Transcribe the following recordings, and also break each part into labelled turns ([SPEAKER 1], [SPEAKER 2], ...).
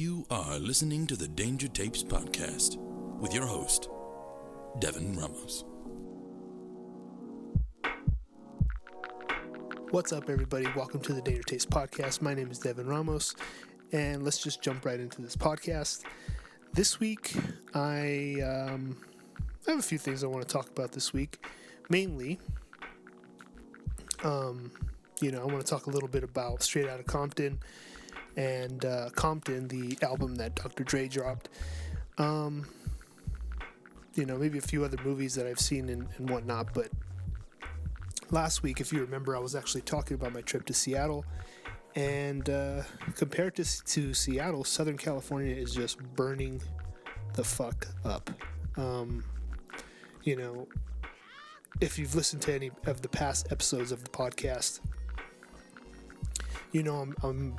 [SPEAKER 1] You are listening to the Danger Tapes podcast with your host, Devin Ramos.
[SPEAKER 2] What's up, everybody? Welcome to the Danger Tapes podcast. My name is Devin Ramos, and let's just jump right into this podcast. This week, I have a few things I want to talk about this week. Mainly, I want to talk a little bit about Straight Outta Compton and Compton, the album that Dr. Dre dropped. Maybe a few other movies that I've seen and whatnot, but last week, if you remember, I was actually talking about my trip to Seattle, and compared to Seattle, Southern California is just burning the fuck up. If you've listened to any of the past episodes of the podcast, I'm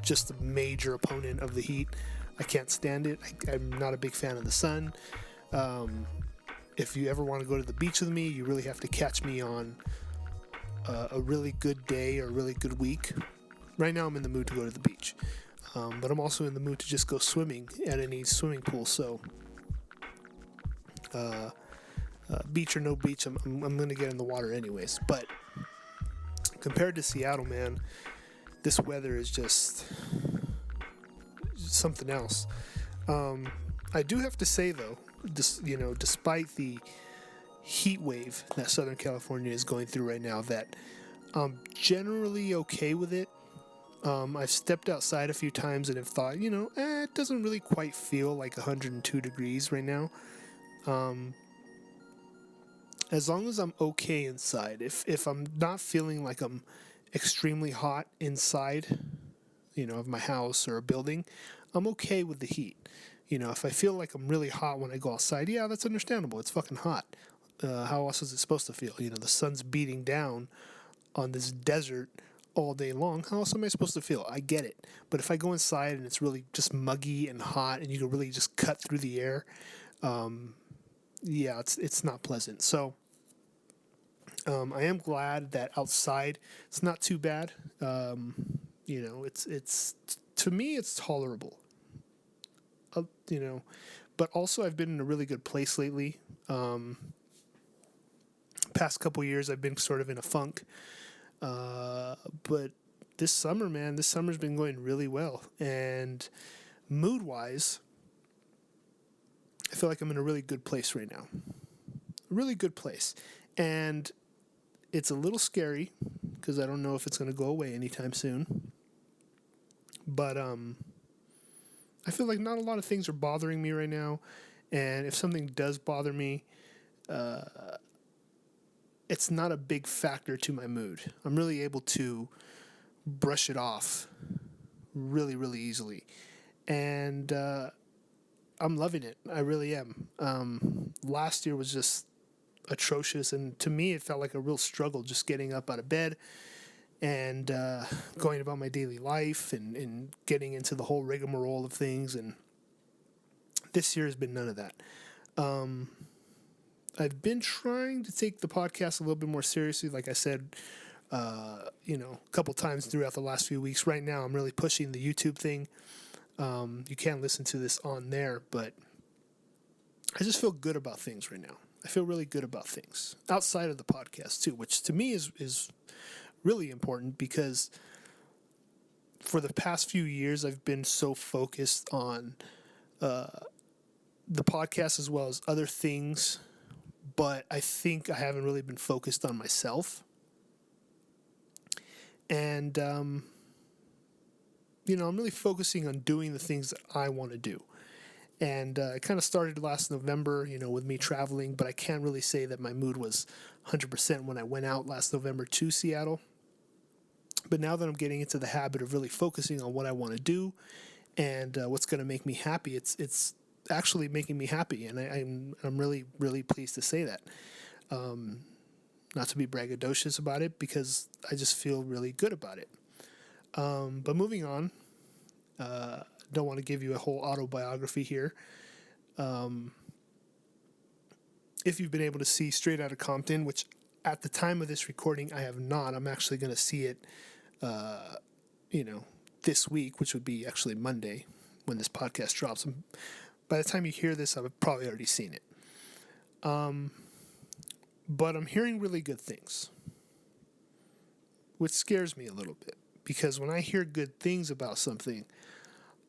[SPEAKER 2] just a major opponent of the heat. I can't stand it. I'm not a big fan of the sun. If you ever want to go to the beach with me, you really have to catch me on a really good day or a really good week. Right now I'm in the mood to go to the beach, but I'm also in the mood to just go swimming at any swimming pool. So beach or no beach, I'm going to get in the water anyways. But compared to Seattle, man, this weather is just something else. I do have to say, though, despite the heat wave that Southern California is going through right now, that I'm generally okay with it. I've stepped outside a few times and have thought, it doesn't really quite feel like 102 degrees right now. As long as I'm okay inside, if I'm not feeling like I'm extremely hot inside, of my house or a building, I'm okay with the heat. If I feel like I'm really hot when I go outside, yeah, that's understandable. It's fucking hot. How else is it supposed to feel? The sun's beating down on this desert all day long. How else am I supposed to feel? I get it. But if I go inside and it's really just muggy and hot and you can really just cut through the air, it's not pleasant. So I am glad that outside it's not too bad. It's to me it's tolerable. But also I've been in a really good place lately. Past couple years I've been sort of in a funk. But this summer's been going really well. And mood-wise, I feel like I'm in a really good place right now. A really good place. And it's a little scary because I don't know if it's going to go away anytime soon. But I feel like not a lot of things are bothering me right now. And if something does bother me, it's not a big factor to my mood. I'm really able to brush it off really, really easily. And I'm loving it. I really am. Last year was just atrocious, and to me it felt like a real struggle just getting up out of bed and going about my daily life and getting into the whole rigmarole of things. And this year has been none of that. I've been trying to take the podcast a little bit more seriously, like I said, a couple times throughout the last few weeks. Right now I'm really pushing the YouTube thing. You can't listen to this on there, but I just feel good about things right now. I feel really good about things outside of the podcast too, which to me is really important because for the past few years I've been so focused on the podcast as well as other things, but I think I haven't really been focused on myself. And I'm really focusing on doing the things that I want to do. And it kind of started last November, with me traveling, but I can't really say that my mood was 100% when I went out last November to Seattle. But now that I'm getting into the habit of really focusing on what I want to do and what's going to make me happy, it's actually making me happy, and I'm really, really pleased to say that. Not to be braggadocious about it, because I just feel really good about it. But moving on, don't want to give you a whole autobiography here. If you've been able to see Straight Outta Compton, which at the time of this recording I have not, I'm actually going to see it, this week, which would be actually Monday when this podcast drops. By the time you hear this, I've probably already seen it. But I'm hearing really good things, which scares me a little bit, because when I hear good things about something,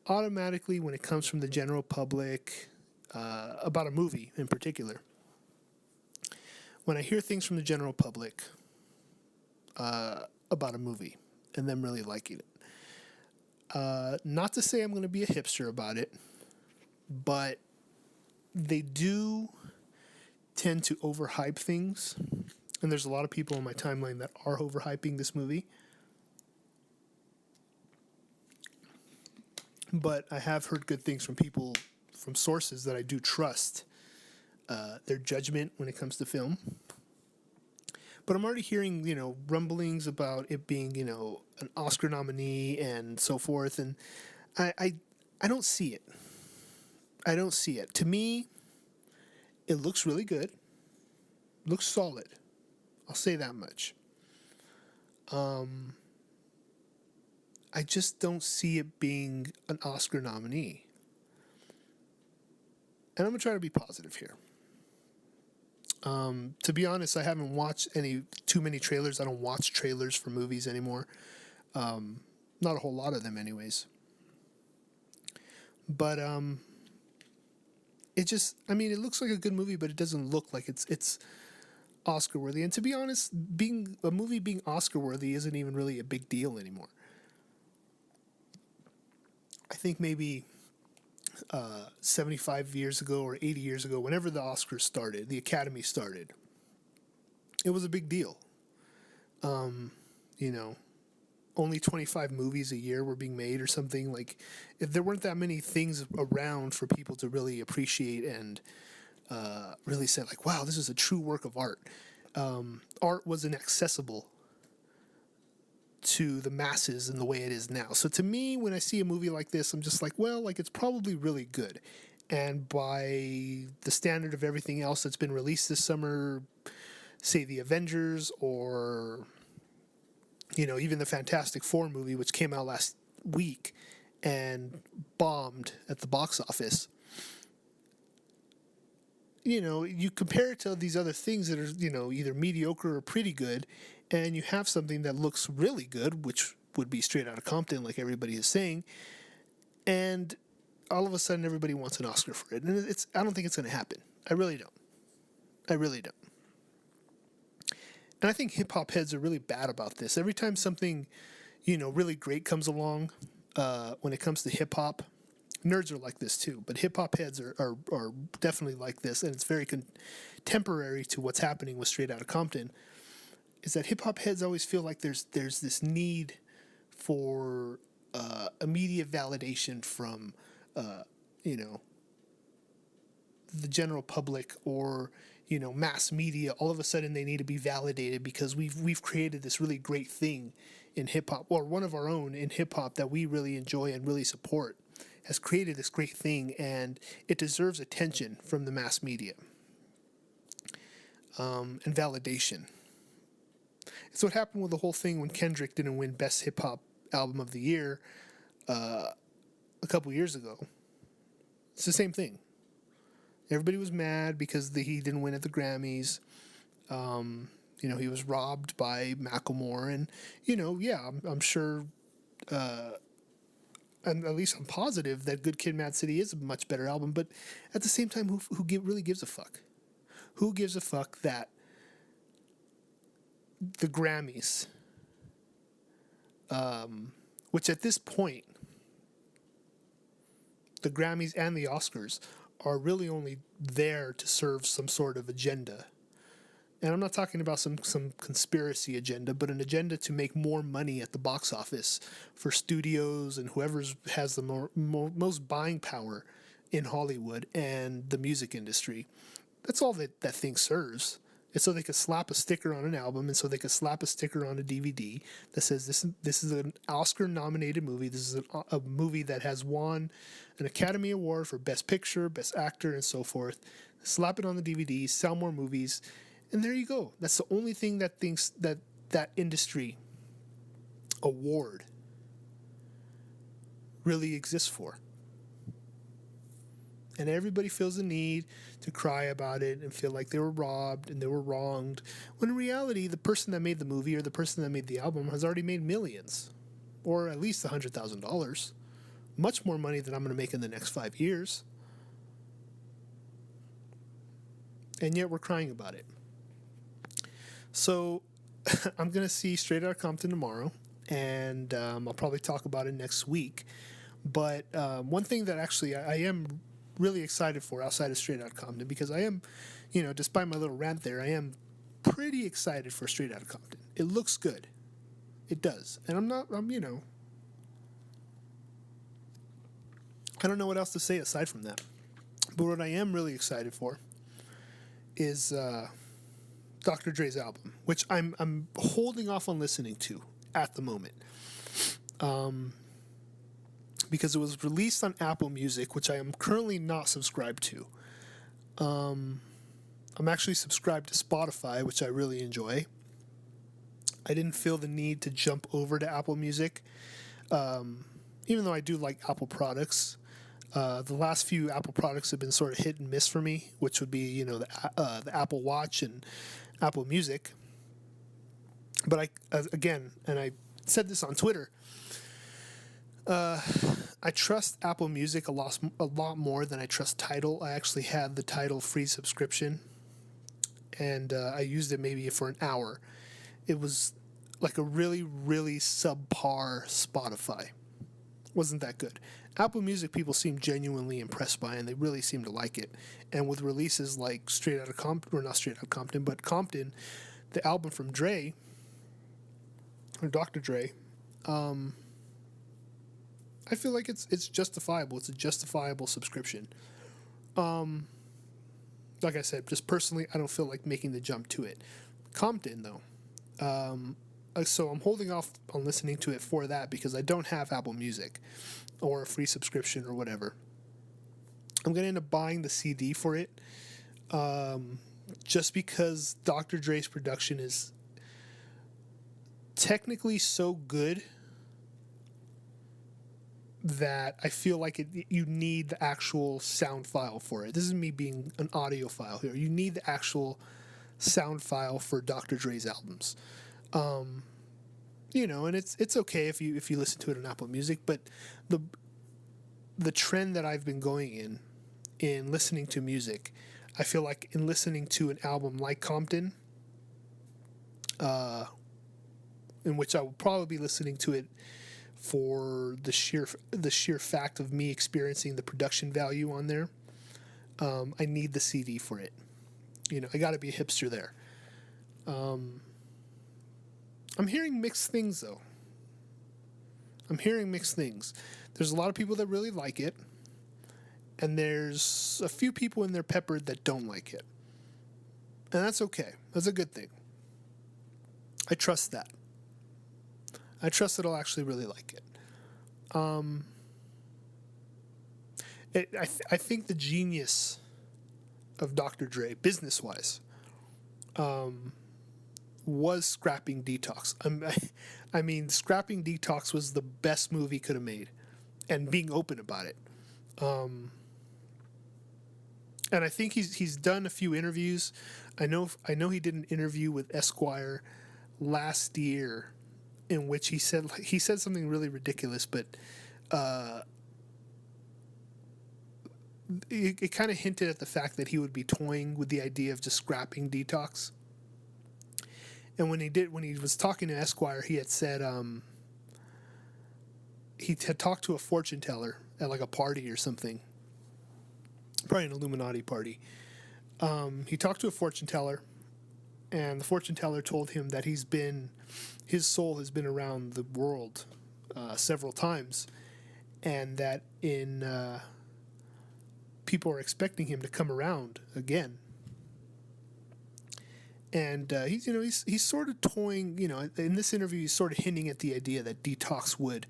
[SPEAKER 2] automatically when it comes from the general public, about a movie in particular, when I hear things from the general public about a movie and them really liking it, not to say I'm going to be a hipster about it, but they do tend to overhype things, and there's a lot of people on my timeline that are overhyping this movie. But I have heard good things from people, from sources that I do trust their judgment when it comes to film. But I'm already hearing, rumblings about it being, an Oscar nominee and so forth, and I don't see it. I don't see it. To me, it looks really good. Looks solid. I'll say that much. I just don't see it being an Oscar nominee. And I'm going to try to be positive here. To be honest, I haven't watched too many trailers. I don't watch trailers for movies anymore. Not a whole lot of them anyways. But it looks like a good movie, but it doesn't look like it's Oscar worthy. And to be honest, a movie being Oscar worthy isn't even really a big deal anymore. I think maybe 75 years ago or 80 years ago, whenever the Oscars started, the Academy started, it was a big deal. Only 25 movies a year were being made or something. Like, if there weren't that many things around for people to really appreciate and really say, like, wow, this is a true work of art. Art wasn't accessible to the masses in the way it is now. So to me, when I see a movie like this, I'm just like, well, like, it's probably really good. And by the standard of everything else that's been released this summer, say the Avengers or, even the Fantastic Four movie, which came out last week and bombed at the box office, you compare it to these other things that are, either mediocre or pretty good, and you have something that looks really good, which would be Straight Outta Compton, like everybody is saying, and all of a sudden everybody wants an Oscar for it. And I don't think it's going to happen. I really don't. And I think hip-hop heads are really bad about this. Every time something, really great comes along, when it comes to hip-hop, nerds are like this too, but hip-hop heads are definitely like this, and it's very contemporary to what's happening with Straight Outta Compton, is that hip-hop heads always feel like there's this need for immediate validation from, the general public or, mass media. All of a sudden they need to be validated because we've created this really great thing in hip-hop, or one of our own in hip-hop that we really enjoy and really support, has created this great thing, and it deserves attention from the mass media and validation. It's what happened with the whole thing when Kendrick didn't win Best Hip Hop Album of the Year a couple years ago. It's the same thing. Everybody was mad because he didn't win at the Grammys. He was robbed by Macklemore, and I'm sure. And at least I'm positive that Good Kid, Mad City is a much better album. But at the same time, who really gives a fuck? Who gives a fuck that the Grammys, which at this point, the Grammys and the Oscars are really only there to serve some sort of agenda. And I'm not talking about some conspiracy agenda, but an agenda to make more money at the box office for studios and whoever has the most buying power in Hollywood and the music industry. That's all that thing serves. It's so they could slap a sticker on an album, and so they could slap a sticker on a DVD that says this is an Oscar-nominated movie. This is a movie that has won an Academy Award for Best Picture, Best Actor, and so forth. Slap it on the DVD, sell more movies, and there you go. That's the only thing that industry award really exists for. And everybody feels the need to cry about it and feel like they were robbed and they were wronged. When in reality, the person that made the movie or the person that made the album has already made millions, or at least $100,000. Much more money than I'm going to make in the next 5 years. And yet we're crying about it. So I'm going to see Straight Outta Compton tomorrow, and I'll probably talk about it next week. But one thing that actually I am really excited for outside of Straight Outta Compton, because I am, despite my little rant there, I am pretty excited for Straight Outta Compton. It looks good. It does. And I don't know what else to say aside from that. But what I am really excited for is Dr. Dre's album, which I'm holding off on listening to at the moment. Because it was released on Apple Music, which I am currently not subscribed to. I'm actually subscribed to Spotify, which I really enjoy. I didn't feel the need to jump over to Apple Music, even though I do like Apple products. The last few Apple products have been sort of hit and miss for me, which would be, the Apple Watch and Apple Music. But I said this on Twitter, I trust Apple Music a lot more than I trust Tidal. I actually had the Tidal free subscription, and I used it maybe for an hour. It was like a really, really subpar Spotify. Wasn't that good. Apple Music people seem genuinely impressed by, and they really seem to like it. And with releases like Straight Outta Compton, or not Straight Outta Compton, but Compton, the album from Dre, or Dr. Dre, I feel like it's justifiable. It's a justifiable subscription. Like I said, just personally, I don't feel like making the jump to it. Compton, though. So I'm holding off on listening to it for that because I don't have Apple Music or a free subscription or whatever. I'm going to end up buying the CD for it just because Dr. Dre's production is technically so good that I feel like you need the actual sound file for it. This is me being an audiophile here. You need the actual sound file for Dr. Dre's albums. And it's okay if you listen to it on Apple Music, but the trend that I've been going in listening to music, I feel like in listening to an album like Compton, in which I will probably be listening to it for the sheer fact of me experiencing the production value on there. I need the CD for it. I got to be a hipster there. I'm hearing mixed things, though. There's a lot of people that really like it, and there's a few people in there peppered that don't like it. And that's okay. That's a good thing. I trust that. I trust that I'll actually really like it. I think the genius of Dr. Dre, business-wise, was Scrapping Detox. I mean, Scrapping Detox was the best movie he could have made, and being open about it. And I think he's done a few interviews. I know he did an interview with Esquire last year, in which he said something really ridiculous, but it kind of hinted at the fact that he would be toying with the idea of just scrapping Detox. And when he was talking to Esquire, he had said he had talked to a fortune teller at like a party or something, probably an Illuminati party. He talked to a fortune teller, and the fortune teller told him that his soul has been around the world several times, and that people are expecting him to come around again. And he's sort of toying, in this interview, he's sort of hinting at the idea that Detox would,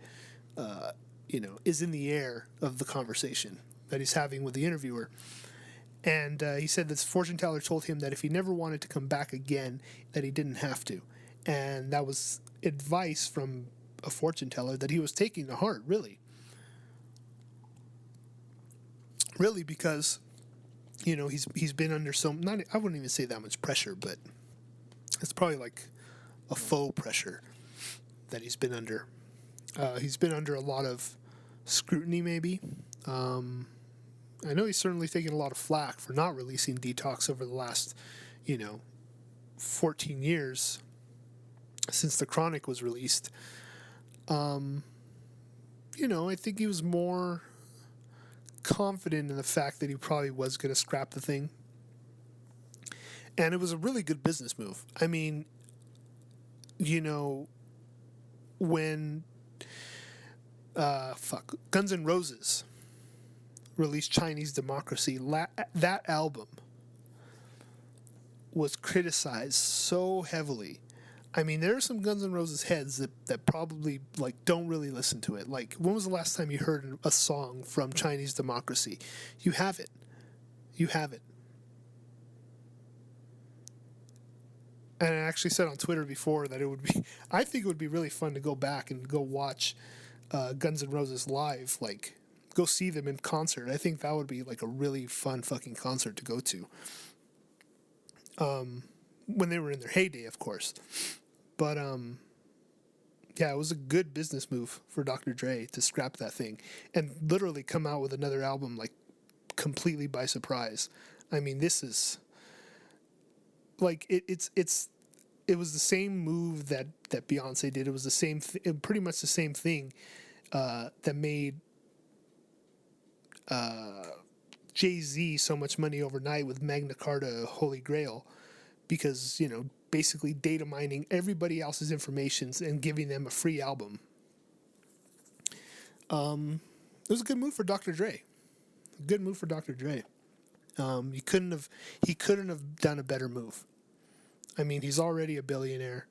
[SPEAKER 2] is in the air of the conversation that he's having with the interviewer. And he said this fortune teller told him that if he never wanted to come back again, that he didn't have to. And that was advice from a fortune teller that he was taking to heart, really. really because, he's been under I wouldn't even say that much pressure, but it's probably like a faux pressure that he's been under. He's been under a lot of scrutiny, maybe. I know he's certainly taken a lot of flack for not releasing Detox over the last, 14 years since the Chronic was released. I think he was more confident in the fact that he probably was going to scrap the thing. And it was a really good business move. I mean, when Guns N' Roses released Chinese Democracy, that album was criticized so heavily. I mean, there are some Guns N' Roses heads that probably don't really listen to it. Like, when was the last time you heard a song from Chinese Democracy? You haven't. And I actually said on Twitter before that I think it would be really fun to go back and go watch Guns N' Roses live, go see them in concert. I think that would be a really fun fucking concert to go to. When they were in their heyday, of course. But it was a good business move for Dr. Dre to scrap that thing and literally come out with another album completely by surprise. I mean, this is it was the same move that Beyonce did. It was the same pretty much the same thing that made Jay-Z so much money overnight with Magna Carta Holy Grail, because basically data mining everybody else's information and giving them a free album. It was a good move for Dr. Dre. He couldn't have done a better move. I mean, he's already a billionaire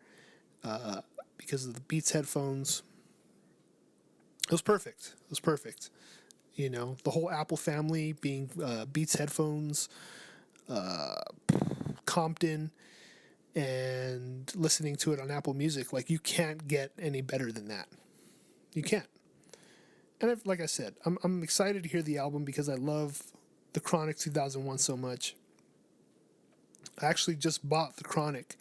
[SPEAKER 2] because of the Beats headphones. It was perfect. The whole Apple family being Beats headphones, Compton, and listening to it on Apple Music. You can't get any better than that. You can't. And like I said, I'm excited to hear the album because I love the Chronic 2001 so much. I actually just bought the Chronic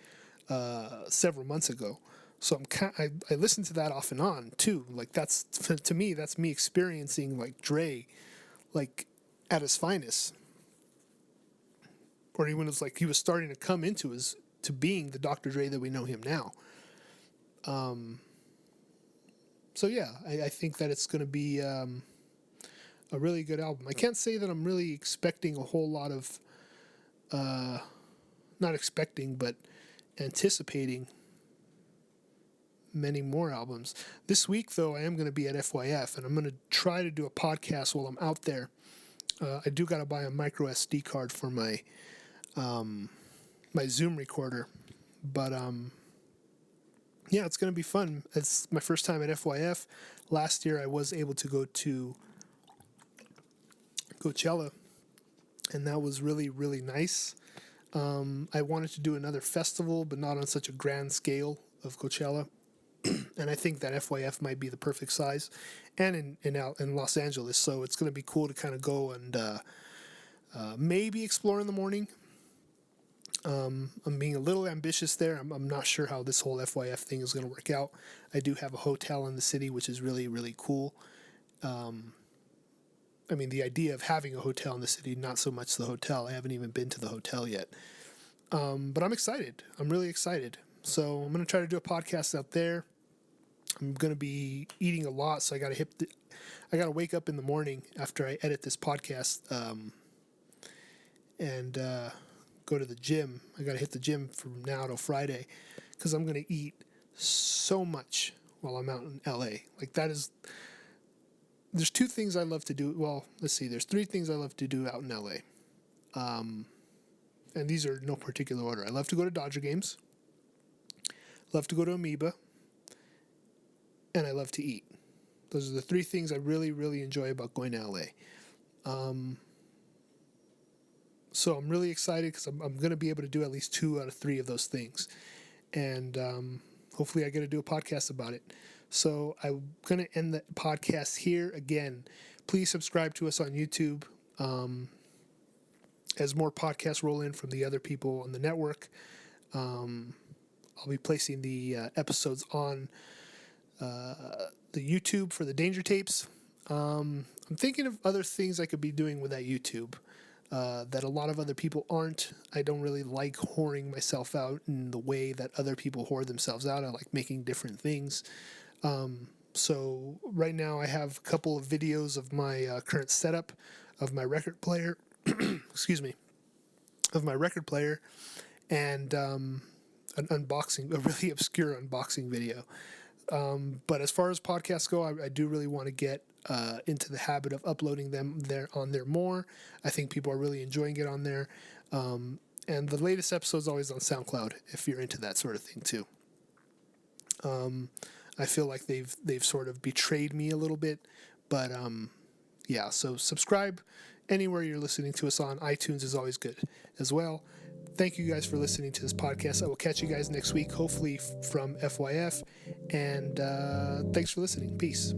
[SPEAKER 2] several months ago, so I listened to that off and on too. That's, to me, that's me experiencing Dre, at his finest, or even as he was starting to come into to being the Dr. Dre that we know him now. So yeah, I think that it's going to be a really good album. I can't say that I'm really expecting a whole lot of, not expecting, but anticipating many more albums. This week, though, I am going to be at FYF, and I'm going to try to do a podcast while I'm out there. I do got to buy a micro SD card for my my Zoom recorder, but it's going to be fun. It's my first time at FYF. Last year, I was able to go to Coachella, and that was really, really nice. I wanted to do another festival, but not on such a grand scale of Coachella. And I think that FYF might be the perfect size, and in Los Angeles. So it's going to be cool to kind of go and maybe explore in the morning. I'm being a little ambitious there. I'm not sure how this whole FYF thing is going to work out. I do have a hotel in the city, which is really, really cool. I mean, the idea of having a hotel in the city, not so much the hotel. I haven't even been to the hotel yet. But I'm excited. I'm really excited. So I'm going to try to do a podcast out there. I'm going to be eating a lot, so I got to wake up in the morning after I edit this podcast and go to the gym. I got to hit the gym from now till Friday because I'm going to eat so much while I'm out in LA. There's two things I love to do. Well, let's see. There's three things I love to do out in LA. And these are no particular order. I love to go to Dodger games. Love to go to Amoeba. And I love to eat. Those are the three things I really, really enjoy about going to LA. So I'm really excited because I'm going to be able to do at least 2 out of 3 of those things. And hopefully I get to do a podcast about it. So I'm going to end the podcast here. Again, please subscribe to us on YouTube. As more podcasts roll in from the other people on the network, I'll be placing the episodes on the YouTube for the Danger Tapes. I'm thinking of other things I could be doing with that YouTube that a lot of other people aren't. I don't really like whoring myself out in the way that other people whore themselves out. I like making different things. So right now I have a couple of videos of my current setup of my record player. Excuse me. Of my record player, and an unboxing, a really obscure unboxing video. But as far as podcasts go, I do really want to get into the habit of uploading them on there more. I think people are really enjoying it on there. And the latest episode is always on SoundCloud if you're into that sort of thing too. I feel like they've sort of betrayed me a little bit, but yeah. So subscribe anywhere you're listening to us on. iTunes is always good as well. Thank you guys for listening to this podcast. I will catch you guys next week, hopefully from FYF. And thanks for listening. Peace.